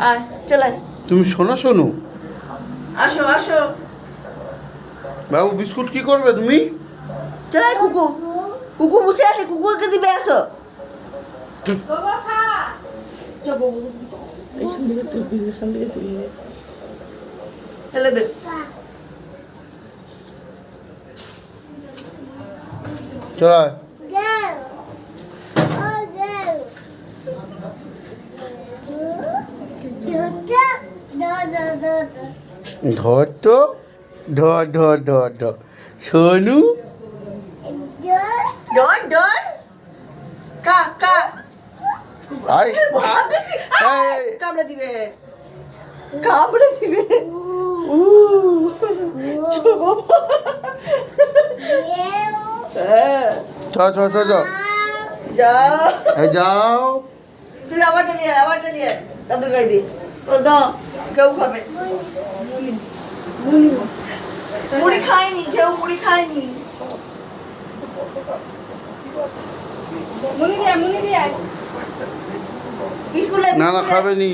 আয় চলে তুমি শোনো শোনো আসো আসো বাবু বিস্কুট কি করবে তুমি? চলে কুকু কুকু বসে আছে কুকুকে দিবে আসো ফেলে দে চল ধর তো ধর ধর ধর ধর সোনু ডর ডর কা কা আয় আয় কামড়ে দিবে কামড়ে দিবে চ চ চ চ যাও এই যাও তুই আবারটা নিয়ে দাদুর গায়ে দি বল দাও কেউ খাবে মুড়ি খায়নি কেউ মুড়ি খায়নি মুড়ি দিয়ে বিস্কুট না না খাবে নি